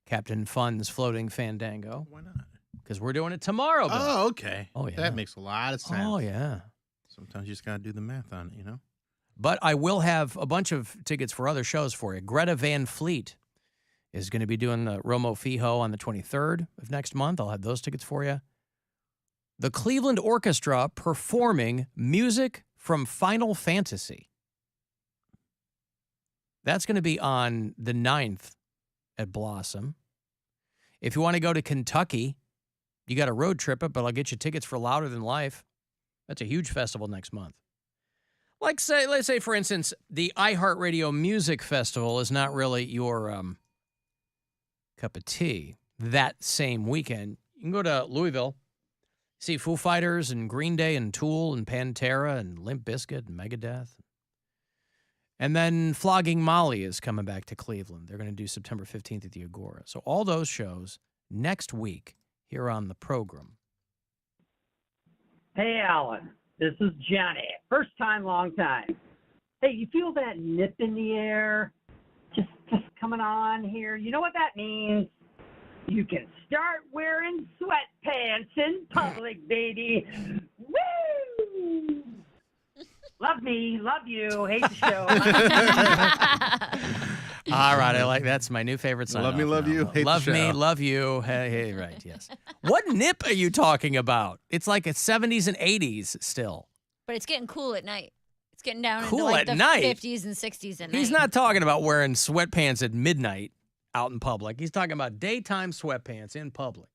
Captain Fun's Floating Fandango. Why not? Because we're doing it tomorrow, Bill. Oh, okay. Oh, yeah. That makes a lot of sense. Oh, yeah. Sometimes you just got to do the math on it, you know? But I will have a bunch of tickets for other shows for you. Greta Van Fleet is going to be doing the Romo Fijo on the 23rd of next month. I'll have those tickets for you. The Cleveland Orchestra performing music from Final Fantasy. That's going to be on the 9th at Blossom. If you want to go to Kentucky, you got to road trip it, but I'll get you tickets for Louder Than Life. That's a huge festival next month. Let's say, for instance, the iHeartRadio Music Festival is not really your cup of tea that same weekend. You can go to Louisville, see Foo Fighters and Green Day and Tool and Pantera and Limp Bizkit and Megadeth. And then Flogging Molly is coming back to Cleveland. They're going to do September 15th at the Agora. So all those shows next week here on the program. Hey, Alan. This is Johnny. First time, long time. Hey, you feel that nip in the air? Just coming on here. You know what that means? You can start wearing sweatpants in public, baby. Woo! Love me, love you, hate the show. All right, I like that's my new favorite sign. Love me, love you, hate love the show. me, love you. Hey, right, yes. What nip are you talking about? It's like it's 70s and 80s still. But it's getting cool at night. It's getting down Cool into like at the night? 50s and 60s at night. He's not talking about wearing sweatpants at midnight out in public. He's talking about daytime sweatpants in public.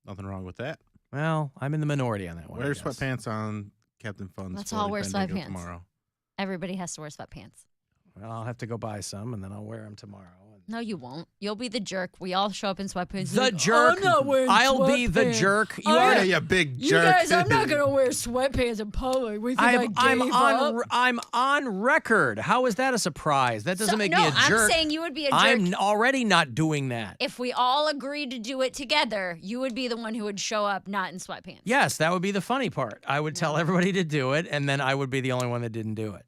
Nothing wrong with that. Well, I'm in the minority on that one. Wear I guess. sweatpants on Captain Fun's Let's all wear Fandango sweatpants. tomorrow. Everybody has to wear sweatpants. Well, I'll have to go buy some, and then I'll wear them tomorrow. No, you won't. You'll be the jerk. We all show up in sweatpants. The Like, jerk. I'm not wearing I'll be the sweatpants. jerk. You I- are. Yeah, you big You jerk. guys, I'm not gonna wear sweatpants in public. We think I'm on record. How is that a surprise? That doesn't make me a jerk. I'm saying you would be a jerk. I'm already not doing that. If we all agreed to do it together, you would be the one who would show up not in sweatpants. Yes, that would be the funny part. I would tell everybody to do it, and then I would be the only one that didn't do it.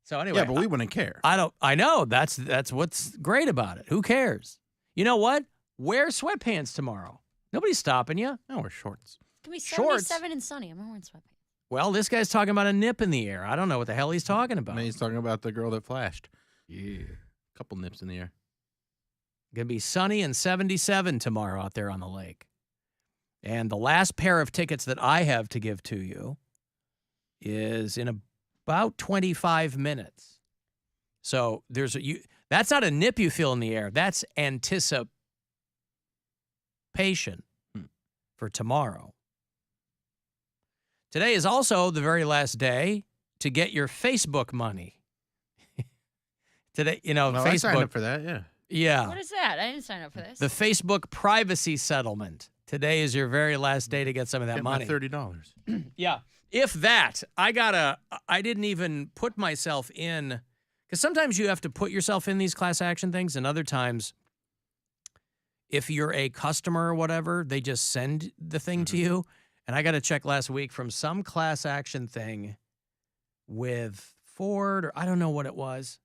So anyway, Yeah, but we wouldn't care. I know that's what's great about it. Who cares? You know what? Wear sweatpants tomorrow. Nobody's stopping you. No, we're shorts. It can be Shorts. 77 and sunny. I'm not wearing sweatpants. Well, this guy's talking about a nip in the air. I don't know what the hell he's talking about. And he's talking about the girl that flashed. Yeah. Couple nips in the air. Gonna be sunny and 77 tomorrow out there on the lake. And the last pair of tickets that I have to give to you is in about 25 minutes. So that's not a nip you feel in the air. That's anticipation for tomorrow. Today is also the very last day to get your Facebook money. Today, Facebook. I signed up for that, yeah. Yeah. What is that? I didn't sign up for this. The Facebook privacy settlement. Today is your very last day to get some of that Get money. my $30. Yeah. If that, I didn't even put myself in, because sometimes you have to put yourself in these class action things, and other times, if you're a customer or whatever, they just send the thing to you. And I got a check last week from some class action thing with Ford, or I don't know what it was.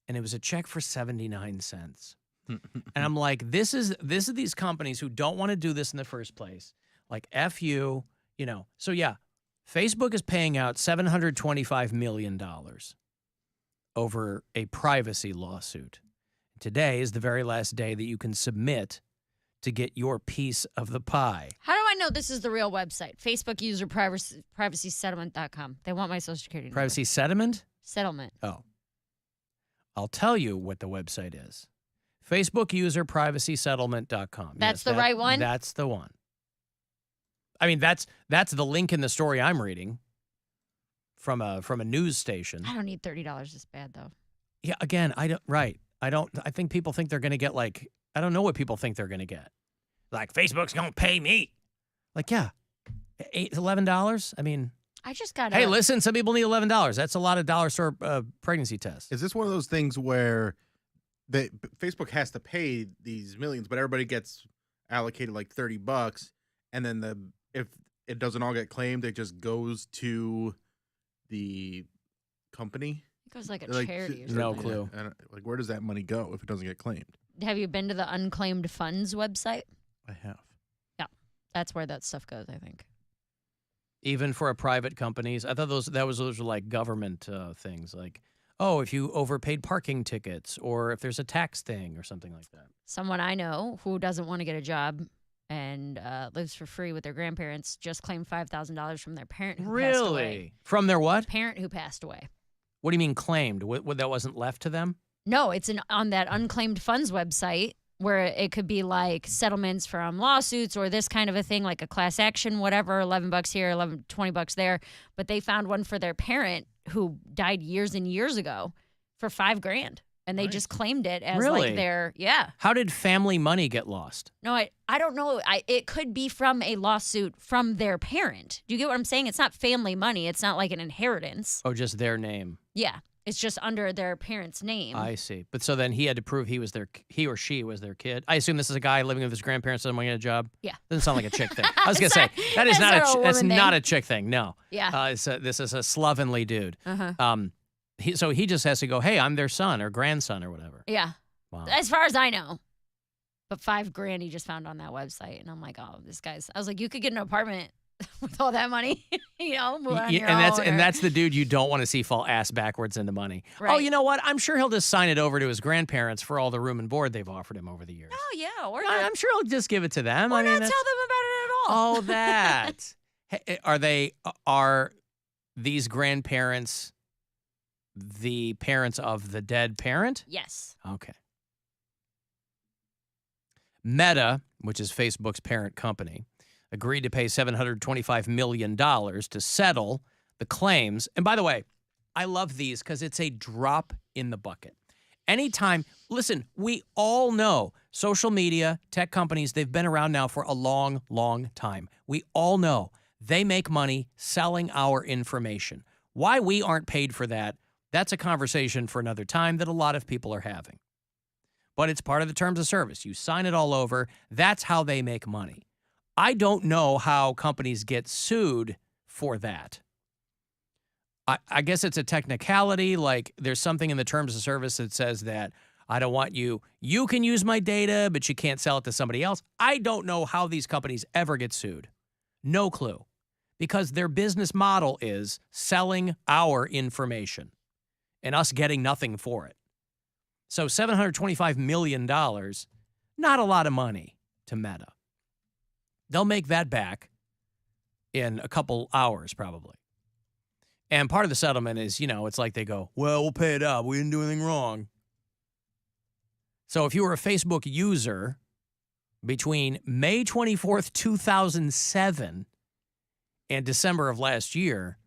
And it was a check for 79 cents. And I'm like, this is these companies who don't want to do this in the first place. Like, F you, So, yeah, Facebook is paying out $725 million over a privacy lawsuit. Today is the very last day that you can submit to get your piece of the pie. How do I know this is the real website? Facebook user privacysettlement.com. They want my social security number. Privacy settlement? Settlement. Oh. I'll tell you what the website is. Facebook user privacysettlement.com. That's the right one? That's the one. I mean, that's the link in the story I'm reading from a news station. I don't need $30 this bad, though. Yeah, again, I think people think they're going to get I don't know what people think they're going to get. Like, Facebook's going to pay me. Like, yeah, $11? I mean, I just got hey, listen, some people need $11. That's a lot of dollar store pregnancy tests. Is this one of those things where Facebook has to pay these millions, but everybody gets allocated like $30, and then if it doesn't all get claimed, it just goes to the company? It goes like a charity or something. No clue. Where does that money go if it doesn't get claimed? Have you been to the Unclaimed Funds website? I have. Yeah, that's where that stuff goes, I think. Even for a private companies, I thought those were like government things, like, oh, if you overpaid parking tickets, or if there's a tax thing or something like that. Someone I know who doesn't want to get a job and lives for free with their grandparents just claimed $5,000 from their parent who passed away. From their what? Parent who passed away. What do you mean claimed? What that wasn't left to them? No, it's on that Unclaimed Funds website where it could be like settlements from lawsuits or this kind of a thing, like a class action, whatever, $11 here, $20 there. But they found one for their parent who died years and years ago for $5,000. And they just claimed it as like their, How did family money get lost? No, I don't know. It could be from a lawsuit from their parent. Do you get what I'm saying? It's not family money. It's not like an inheritance. Oh, just their name. Yeah. It's just under their parent's name. I see. But so then he had to prove he or she was their kid. I assume this is a guy living with his grandparents doesn't want to get a job. Yeah. Doesn't sound like a chick thing. I was going to say, that's not a chick thing. No. Yeah. This is a slovenly dude. Uh-huh. So he just has to go, hey, I'm their son or grandson or whatever. Yeah. Wow. As far as I know. But $5,000 he just found on that website. And I'm like, oh, this guy's, I was like, you could get an apartment with all that money, move on your own, and that's the dude you don't want to see fall ass backwards into money. Right. Oh, you know what? I'm sure he'll just sign it over to his grandparents for all the room and board they've offered him over the years. Oh, yeah. Or I'm sure he'll just give it to them. Or I mean, not tell them about it at all. Oh, that. Hey, are these grandparents the parents of the dead parent? Yes. Okay. Meta, which is Facebook's parent company, agreed to pay $725 million to settle the claims. And by the way, I love these because it's a drop in the bucket. Anytime, listen, we all know social media, tech companies, they've been around now for a long, long time. We all know they make money selling our information. Why we aren't paid for that, that's a conversation for another time that a lot of people are having. But it's part of the terms of service. You sign it all over. That's how they make money. I don't know how companies get sued for that. I guess it's a technicality, like there's something in the terms of service that says that I don't want you can use my data, but you can't sell it to somebody else. I don't know how these companies ever get sued. No clue. Because their business model is selling our information and us getting nothing for it. So $725 million, not a lot of money to Meta. They'll make that back in a couple hours, probably. And part of the settlement is, it's like they go, well, we'll pay it up. We didn't do anything wrong. So if you were a Facebook user between May 24th, 2007 and December of last year,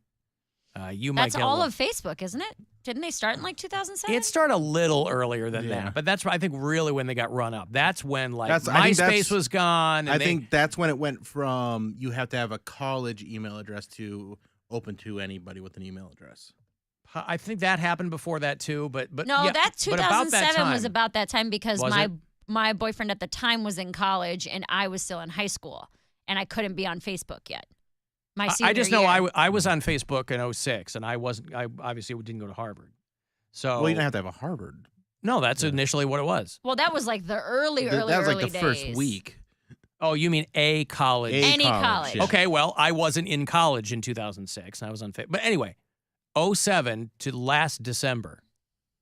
you might get That's all of Facebook, isn't it? Didn't they start in like 2007? It started a little earlier than that, but that's I think really when they got run up. That's when MySpace was gone. I think that's when it went from you have to have a college email address to open to anybody with an email address. I think that happened before that too, but no, yeah, that 2007 was about that time because Was my boyfriend at the time was in college and I was still in high school and I couldn't be on Facebook yet. My senior I just know year. I was on Facebook in 06, and I obviously didn't go to Harvard. So Well, you don't have to have a Harvard. No, that's initially what it was. Well, that was like the early That was like the days. first week. Oh, you mean a college? Any college. yeah. Okay, well, I wasn't in college in 2006, and I was on Facebook. But anyway, 07 to last December,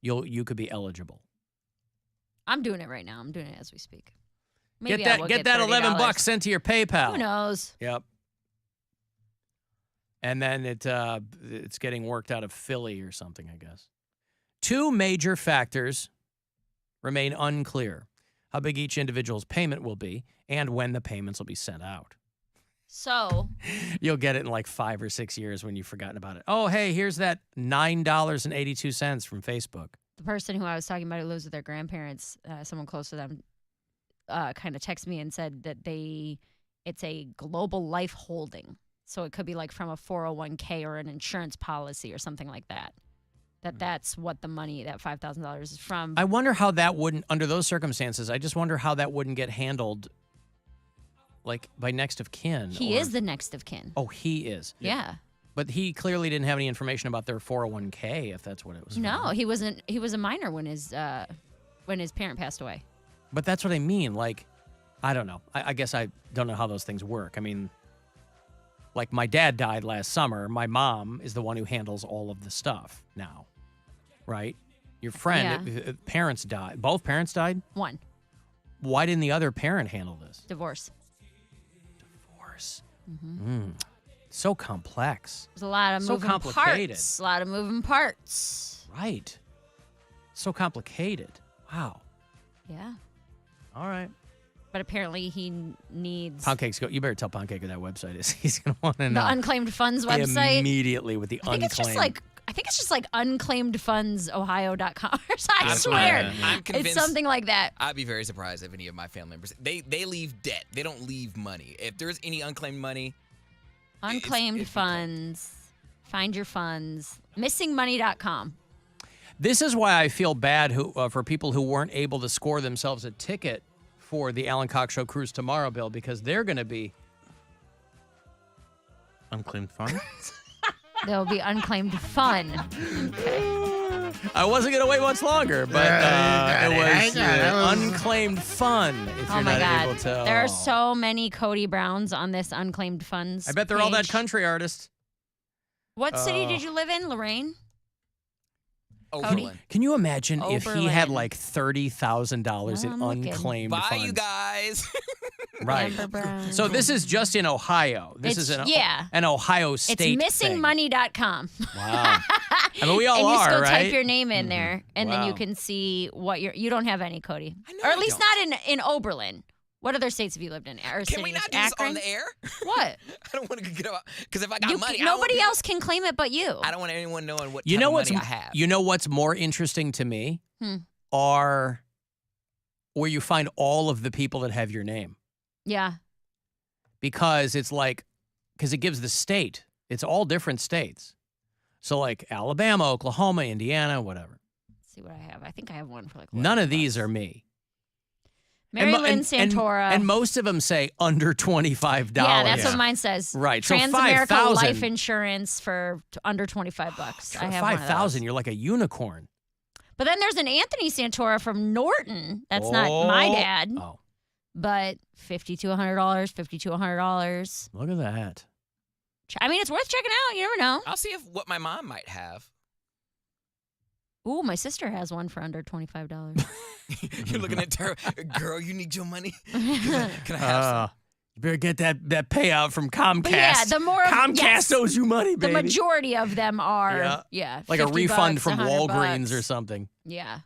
you could be eligible. I'm doing it right now. I'm doing it as we speak. Maybe Get I will that $11 $30. sent to your PayPal. Who knows? Yep. And then it's getting worked out of Philly or something, I guess. Two major factors remain unclear: how big each individual's payment will be and when the payments will be sent out. So You'll get it in like 5 or 6 years when you've forgotten about it. Oh, hey, here's that $9.82 from Facebook. the person who I was talking about who lives with their grandparents, someone close to them, kind of texted me and said that it's a global life holding. So it could be like from a 401k or an insurance policy or something like that. That's what the money, that $5,000 is from. I wonder how that wouldn't, under those circumstances, I just wonder how that wouldn't get handled, like, by next of kin. He is the next of kin. Oh, he is. Yeah. But he clearly didn't have any information about their 401k, if that's what it was. No, he wasn't. He was a minor when his parent passed away. But that's what I mean. Like, I don't know. I guess I don't know how those things work. I mean, like my dad died last summer. My mom is the one who handles all of the stuff now, right? Your friend, parents died. Both parents died? One. Why didn't the other parent handle this? Divorce. So complex. There's a lot of So moving complicated. parts. A lot of moving parts. Right. So complicated. Wow. Yeah. All right. But apparently he needs Poundcake's go. You better tell Poundcake what that website is. He's gonna want to know the Unclaimed Funds website. Immediately with the I think unclaimed. it's just like unclaimedfundsohio.com. I That's swear. right. I'm convinced It's something like that. I'd be very surprised if any of my family members they leave debt. They don't leave money. If there's any unclaimed money, Unclaimed funds. Find your funds. Missingmoney.com. This is why I feel bad for people who weren't able to score themselves a ticket for the Alan Cox Show cruise tomorrow, Bill, because they're going to be Unclaimed fund? There'll be unclaimed fun. I wasn't going to wait much longer, but it was unclaimed fun if Oh you're my not God. able to. There are so many Cody Browns on this Unclaimed Funds. I bet they're all that page. country artist. What city did you live in, Lorraine? Oberlin. Can you imagine if he had Oberlin. like $30,000 in I'm looking. unclaimed Bye, funds? you guys. Right. Amber Brown. So this is just in Ohio. This is an Ohio It's state thing. missingmoney.com. Wow. I mean, we all and you are, still right? type your name in there, and then you Wow. can see what you don't have any, Cody. I know Or at I least don't. not in Oberlin. What other states have you lived in? Or Can we cities? not do this Akron? on the air? What? I don't want to get up because if I got money, Nobody else can claim it but you. I don't want anyone knowing what You type know of what's money I have. you know what's more interesting to me Hmm. are where you find all of the people that have your name, Yeah. because it's like it gives the state. It's all different states. So like Alabama, Oklahoma, Indiana, whatever. Let's see what I have. I think I have one for like. None of 11 these bucks. are me. Mary And mo- Lynn and- Santora. And most of them say under $25. yeah, that's what mine says. Right, so Transamerica 5,000. life insurance for under $25. I have one of 5,000. those. You're like a unicorn. But then there's an Anthony Santora from Norton. That's not my dad, Oh, but $5,200, $5,200. look at that. I mean, it's worth checking out. You never know. I'll see what my mom might have. Ooh, my sister has one for under $25. You're looking at her, girl. You need your money. Can I have some? You better get that payout from Comcast. But yeah, the more Comcast yes, owes you money, the baby. majority of them are like a 50 refund bucks, from 100 Walgreens bucks. or something. Yeah.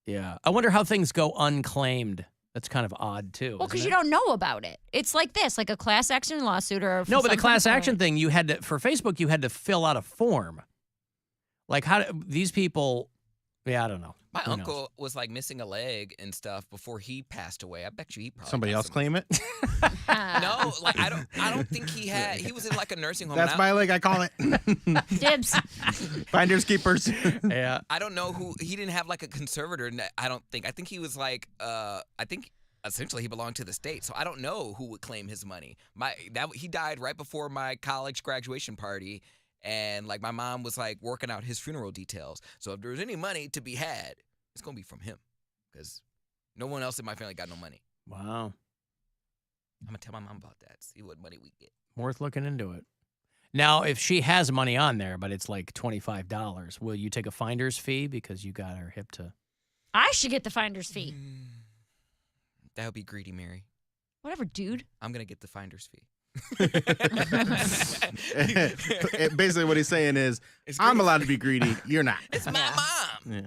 Yeah. I wonder how things go unclaimed. That's kind of odd too. Well, because isn't you it? don't know about it. It's like this, like a class action lawsuit or No, but the something class for action it. thing, you had to for Facebook, you had to fill out a form. Like these people? Yeah, I don't know. My Who knows? uncle was like missing a leg and stuff before he passed away. I bet you he probably Somebody got else some- claim it? No, like I don't think he had. He was in like a nursing home. That's and my leg, I call it. Dibs. Finders keepers. Yeah. I don't know who. He didn't have like a conservator. I don't think. I think he was like. I think essentially he belonged to the state. So I don't know who would claim his money. He died right before my college graduation party. And like my mom was like working out his funeral details. So if there was any money to be had, it's gonna be from him, because no one else in my family got no money. Wow. I'm gonna tell my mom about that. See what money we get. Worth looking into it. Now, if she has money on there, but it's like $25, will you take a finder's fee because you got her hip to? I should get the finder's fee. That would be greedy, Mary. Whatever, dude. I'm gonna get the finder's fee. Basically, what he's saying is, I'm allowed to be greedy. You're not. It's my mom. Yeah.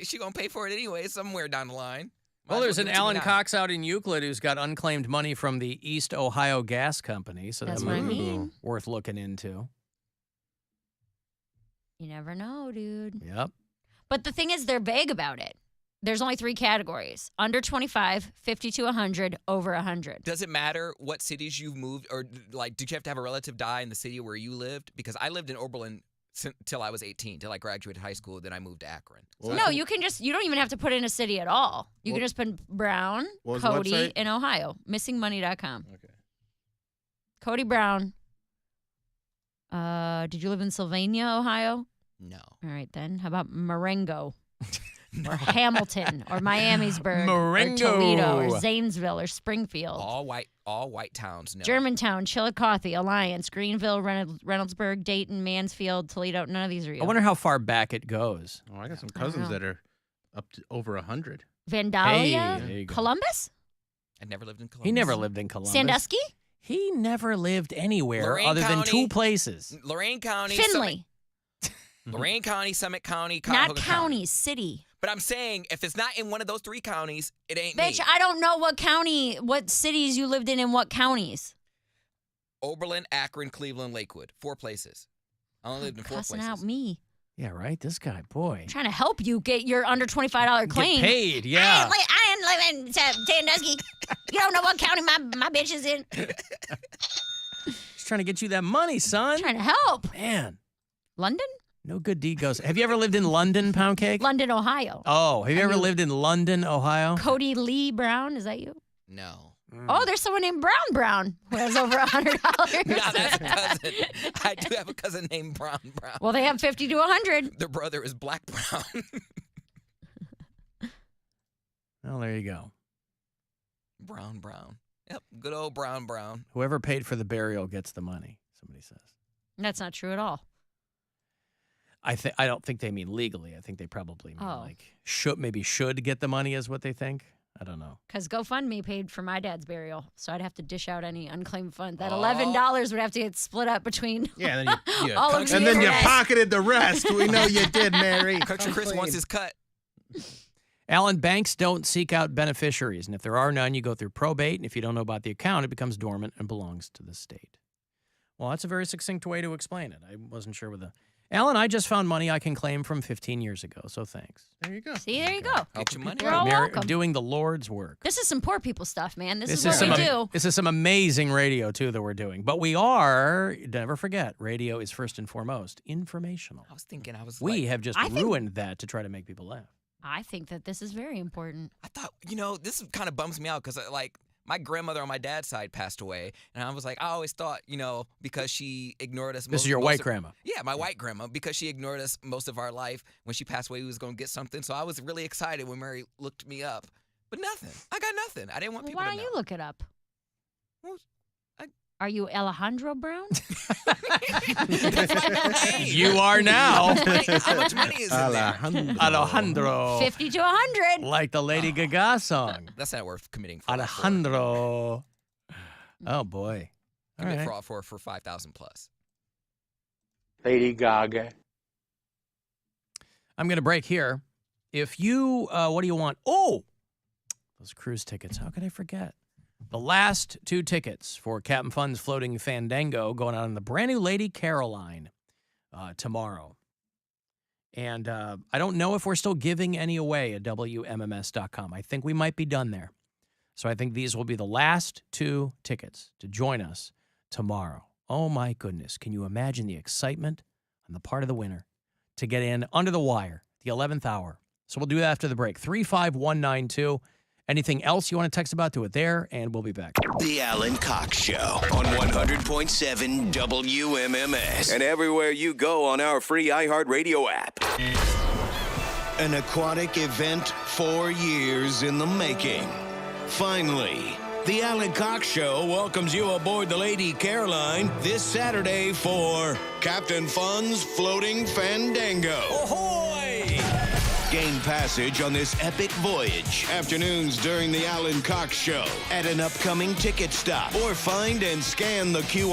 She gonna pay for it anyway somewhere down the line. Might Well, as there's give an it to me Alan now. Cox out in Euclid who's got unclaimed money from the East Ohio Gas Company, so That's that what I might be mean. worth looking into. You never know, dude. Yep. But the thing is, they're vague about it. There's only 3 categories: under 25, 50 to 100, over 100. Does it matter what cities you've moved, or like, did you have to have a relative die in the city where you lived? Because I lived in Oberlin till I was 18, till I graduated high school. Then I moved to Akron. So No, you don't even have to put in a city at all. You can Well- just put Brown, What was the Cody website? in Ohio. Missingmoney.com. Okay. Cody Brown. Did you live in Sylvania, Ohio? no. All right, then. How about Marengo? or Hamilton or Miamisburg Marengo. or Toledo or Zanesville or Springfield. All white towns. No. Germantown, Chillicothe, Alliance, Greenville, Reynoldsburg, Dayton, Mansfield, Toledo. None of these are you. I wonder how far back it goes. Oh, I got some I don't cousins know. that are up to over 100. Vandalia, Hey, there you go. Columbus, I never lived in Columbus. He never lived in Columbus. Sandusky, He never lived anywhere Lorain other than County. 2 places. Lorain County. Finley. Lorain County, Summit County, Not Cuyahoga counties, city. But I'm saying if it's not in one of those 3 counties, it ain't Bitch, me. I don't know what cities you lived in what counties. Oberlin, Akron, Cleveland, Lakewood. 4 places. I only lived in 4 Cussing places. out me. Yeah, right? This guy, boy. I'm trying to help you get your under $25 claim. Get paid, yeah. I ain't live in Sandusky. You don't know what county my bitch is in. He's trying to get you that money, son. I'm trying to help. Man, London? no good deed goes. Have you ever lived in London, Poundcake? London, Ohio. Oh, have you ever you- lived in London, Ohio? Cody Lee Brown, is that you? No. Oh, there's someone named Brown who has over $100. No, that's a cousin. I do have a cousin named Brown. Well, they have 50 to 100. Their brother is Black Brown. Well, there you go. Brown. Yep, good old Brown. Whoever paid for the burial gets the money, somebody says. That's not true at all. I don't think they mean legally. I think they probably mean Oh. like should get the money is what they think. I don't know. Because GoFundMe paid for my dad's burial, so I'd have to dish out any unclaimed funds. That Oh. $11 would have to get split up between Yeah, and then you all of and then you internet. pocketed the rest. We know you did, Mary. Country Chris Come wants clean. his cut. Alan, banks don't seek out beneficiaries, and if there are none, you go through probate, and if you don't know about the account, it becomes dormant and belongs to the state. Well, that's a very succinct way to explain it. I wasn't sure with the... Alan, I just found money I can claim from 15 years ago, so thanks. There you go. See, there you go. Get your money. You're all welcome. Doing the Lord's work. This is some poor people stuff, man. This is is what we do. This is some amazing radio, too, that we're doing. But we are, never forget, radio is first and foremost informational. I was thinking, We have just I think- ruined that to try to make people laugh. I think that this is very important. I thought, this kind of bums me out because, my grandmother on my dad's side passed away. And I was like, I always thought, because she ignored us. This is your white grandma. Yeah, my white grandma. Because she ignored us most of our life. When she passed away, we was going to get something. So I was really excited when Mary looked me up. But nothing. I got nothing. I didn't want Well, people why to don't know. you look it up? Well, Are you Alejandro Brown? That's my name. You are now. How much money is in there? Alejandro. 50 to 100. Like the Lady Gaga song. That's not worth committing fraud for. Alejandro. Oh, boy. All Commit right. fraud for 5,000 plus. Lady Gaga. I'm going to break here. If you, what do you want? Oh, those cruise tickets. How could I forget? The last 2 tickets for Captain Fun's Floating Fandango going on in the brand new Lady Caroline tomorrow. And I don't know if we're still giving any away at WMMS.com. I think we might be done there. So I think these will be the last 2 tickets to join us tomorrow. Oh, my goodness. Can you imagine the excitement on the part of the winner to get in under the wire, the 11th hour? So we'll do that after the break. 35192. Anything else you want to text about, do it there, and we'll be back. The Alan Cox Show on 100.7 WMMS and everywhere you go on our free iHeartRadio app. An aquatic event 4 years in the making. Finally, the Alan Cox Show welcomes you aboard the Lady Caroline this Saturday for Captain Fun's Floating Fandango. Ahoy! Gain passage on this epic voyage. Afternoons during the Alan Cox Show at an upcoming ticket stop or find and scan the QR